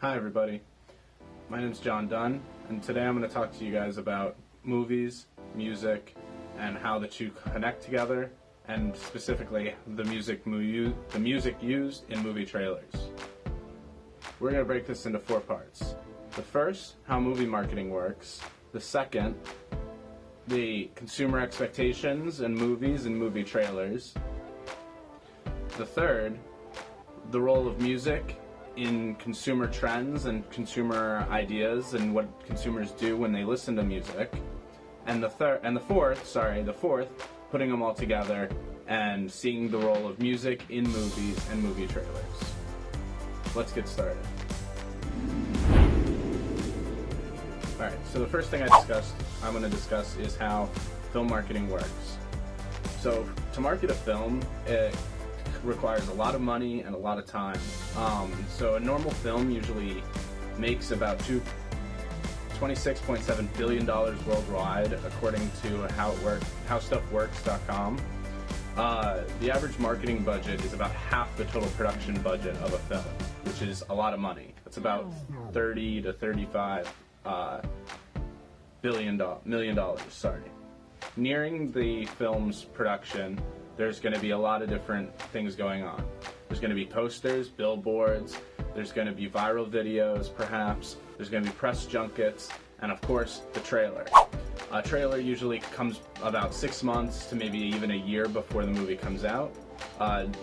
Hi everybody, my name is John Dunn, and today I'm going to talk to you guys about movies, music, and how the two connect together, and specifically the music used in movie trailers. We're going to break this into 4 parts. The first, how movie marketing works. The second, the consumer expectations in movies and movie trailers. The third, the role of music in consumer trends and consumer ideas and what consumers do when they listen to music. And the fourth, putting them all together and seeing the role of music in movies and movie trailers. Let's get started. Alright, so the first thing I'm going to discuss is how film marketing works. So to market a film, it requires a lot of money and a lot of time. So a normal film usually makes about $26.7 billion worldwide, according to HowStuffWorks.com. The average marketing budget is about half the total production budget of a film, which is a lot of money. It's about $30 to $35 million dollars. Nearing the film's production, there's going to be a lot of different things going on. There's going to be posters, billboards, there's going to be viral videos perhaps, there's going to be press junkets, and of course the trailer. A trailer usually comes about 6 months to maybe even a year before the movie comes out,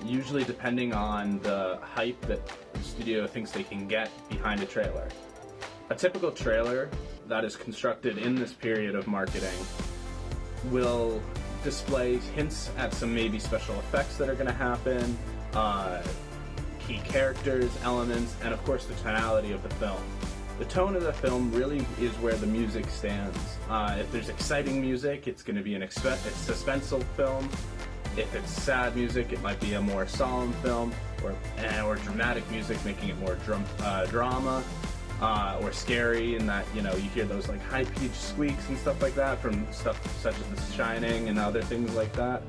usually depending on the hype that the studio thinks they can get behind a trailer. A typical trailer that is constructed in this period of marketing will display hints at some maybe special effects that are going to happen, key characters, elements, and of course the tonality of the film. The tone of the film really is where the music stands. If there's exciting music, it's going to be it's suspenseful film. If it's sad music, it might be a more solemn film, or dramatic music, making it more drama. Or scary, in that, you hear those like high-pitched squeaks and stuff like that from stuff such as The Shining and other things like that.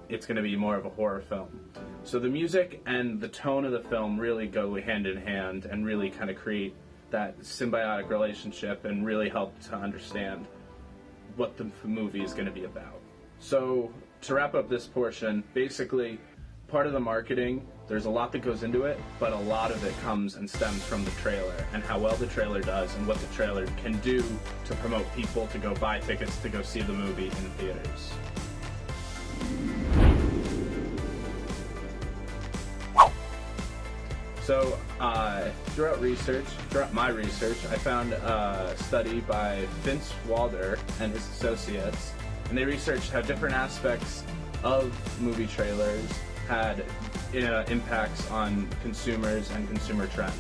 It's going to be more of a horror film. So the music and the tone of the film really go hand in hand and really kind of create that symbiotic relationship and really help to understand what the movie is going to be about. So to wrap up this portion, basically part of the marketing, there's a lot that goes into it, but a lot of it comes and stems from the trailer and how well the trailer does and what the trailer can do to promote people to go buy tickets to go see the movie in theaters. So throughout my research, I found a study by Vince Walder and his associates, and they researched how different aspects of movie trailers had impacts on consumers and consumer trends.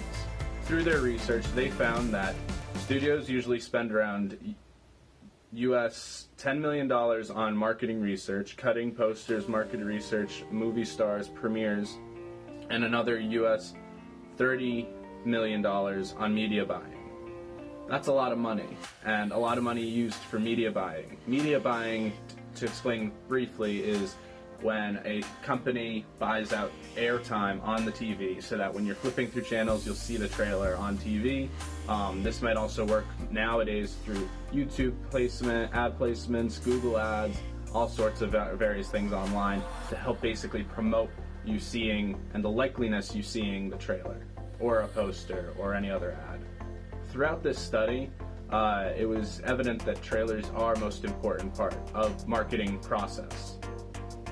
Through their research, they found that studios usually spend around US $10 million on marketing research, cutting, posters, market research, movie stars, premieres, and another US $30 million on media buying. That's a lot of money, and a lot of money used for media buying. Media buying, to explain briefly, is when a company buys out airtime on the TV so that when you're flipping through channels, you'll see the trailer on TV. This might also work nowadays through YouTube placement, ad placements, Google ads, all sorts of various things online to help basically promote you seeing and the likeliness you seeing the trailer or a poster or any other ad. Throughout this study, it was evident that trailers are most important part of marketing process.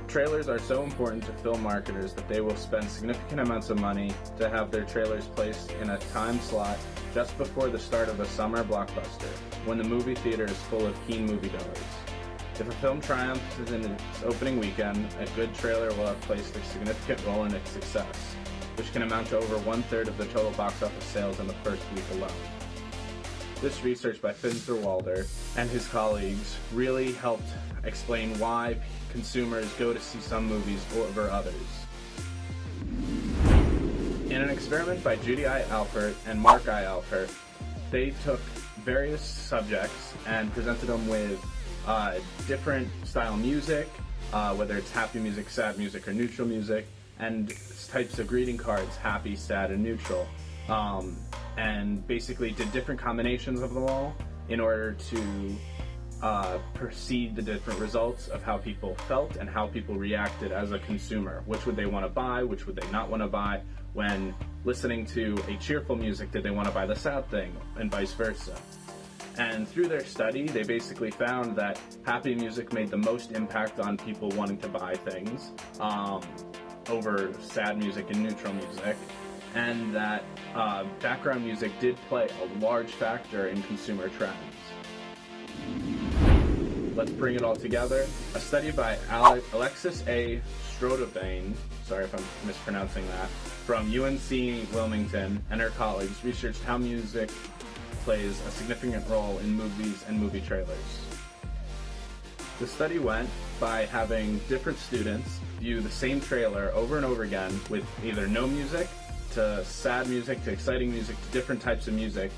Trailers are so important to film marketers that they will spend significant amounts of money to have their trailers placed in a time slot just before the start of a summer blockbuster, when the movie theater is full of keen moviegoers. If a film triumphs in its opening weekend, a good trailer will have played a significant role in its success, which can amount to over 1/3 of the total box office sales in the first week alone. This research by Vince Walder and his colleagues really helped explain why consumers go to see some movies over others. In an experiment by Judy I. Alpert and Mark I. Alpert, they took various subjects and presented them with different style music, whether it's happy music, sad music, or neutral music, and types of greeting cards, happy, sad, and neutral. and basically did different combinations of them all in order to perceive the different results of how people felt and how people reacted as a consumer. Which would they want to buy, which would they not want to buy? When listening to a cheerful music, did they want to buy the sad thing, and vice versa? And through their study, they basically found that happy music made the most impact on people wanting to buy things over sad music and neutral music, and that background music did play a large factor in consumer trends. Let's bring it all together. A study by Alexis A. Strodevein, sorry if I'm mispronouncing that, from UNC Wilmington and her colleagues researched how music plays a significant role in movies and movie trailers. The study went by having different students view the same trailer over and over again with either no music to sad music to exciting music to different types of music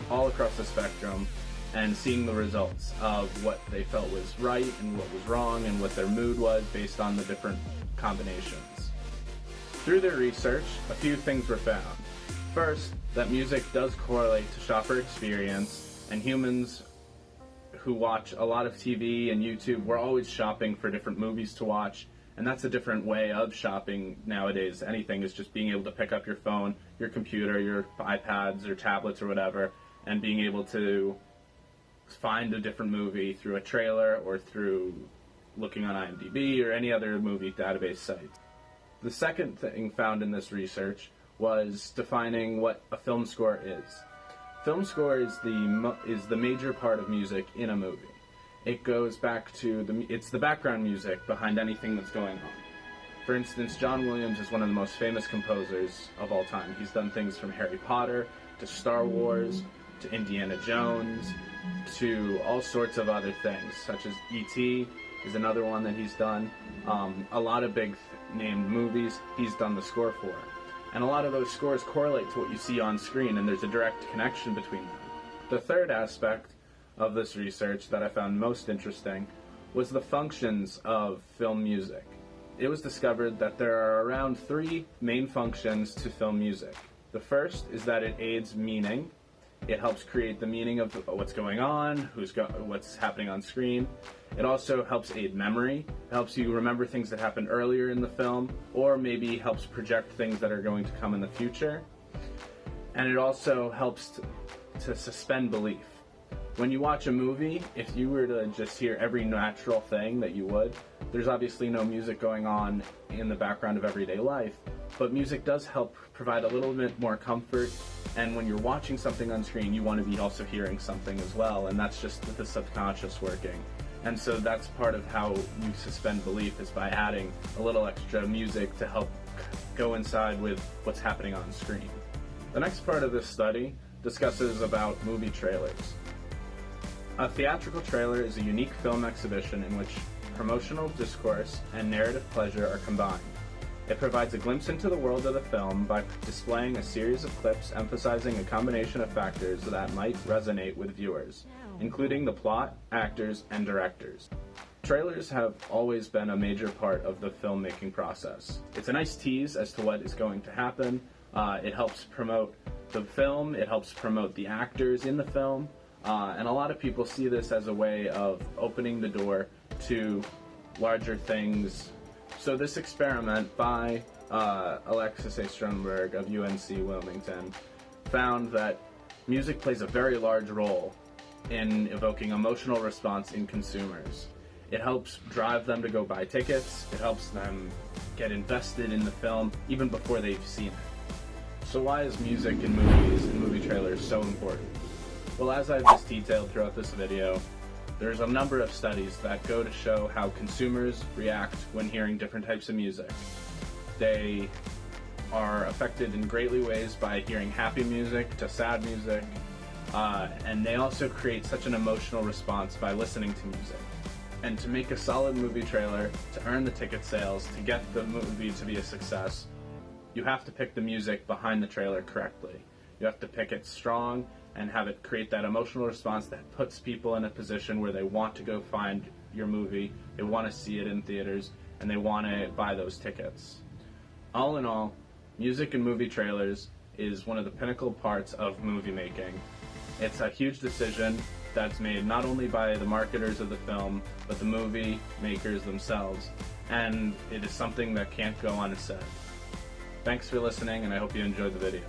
all across the spectrum, and seeing the results of what they felt was right and what was wrong and what their mood was based on the different combinations. Through their research, a few things were found. First, that music does correlate to shopper experience, and humans who watch a lot of TV and YouTube, we're always shopping for different movies to watch, and that's a different way of shopping nowadays. Anything is just being able to pick up your phone, your computer, your iPads or tablets or whatever, and being able to find a different movie through a trailer or through looking on IMDb or any other movie database site. The second thing found in this research was defining what a film score is. Film score is the major part of music in a movie. It goes back to it's the background music behind anything that's going on. For instance, John Williams is one of the most famous composers of all time. He's done things from Harry Potter to Star Wars to Indiana Jones to all sorts of other things, such as E.T. is another one that he's done. A lot of big named movies he's done the score for. And a lot of those scores correlate to what you see on screen, and there's a direct connection between them. The third aspect of this research that I found most interesting was the functions of film music. It was discovered that there are around 3 main functions to film music. The first is that it aids meaning. It helps create the meaning of what's going on, what's happening on screen. It also helps aid memory. It helps you remember things that happened earlier in the film, or maybe helps project things that are going to come in the future. And it also helps to suspend belief. When you watch a movie, if you were to just hear every natural thing that you would, there's obviously no music going on in the background of everyday life, but music does help provide a little bit more comfort, and when you're watching something on screen, you want to be also hearing something as well, and that's just the subconscious working. And so that's part of how you suspend belief, is by adding a little extra music to help go inside with what's happening on screen. The next part of this study discusses about movie trailers. A theatrical trailer is a unique film exhibition in which promotional discourse and narrative pleasure are combined. It provides a glimpse into the world of the film by displaying a series of clips emphasizing a combination of factors that might resonate with viewers, including the plot, actors, and directors. Trailers have always been a major part of the filmmaking process. It's a nice tease as to what is going to happen. It helps promote the film, it helps promote the actors in the film, and a lot of people see this as a way of opening the door to larger things. So this experiment by Alexis A. Stronberg of UNC Wilmington found that music plays a very large role in evoking emotional response in consumers. It helps drive them to go buy tickets. It helps them get invested in the film even before they've seen it. So why is music in movies and movie trailers so important? Well, as I've just detailed throughout this video, there's a number of studies that go to show how consumers react when hearing different types of music. They are affected in greatly ways by hearing happy music to sad music, and they also create such an emotional response by listening to music. And to make a solid movie trailer, to earn the ticket sales, to get the movie to be a success, you have to pick the music behind the trailer correctly. You have to pick it strong and have it create that emotional response that puts people in a position where they want to go find your movie, they want to see it in theaters, and they want to buy those tickets. All in all, music and movie trailers is one of the pinnacle parts of movie making. It's a huge decision that's made not only by the marketers of the film, but the movie makers themselves, and it is something that can't go unsaid. Thanks for listening, and I hope you enjoyed the video.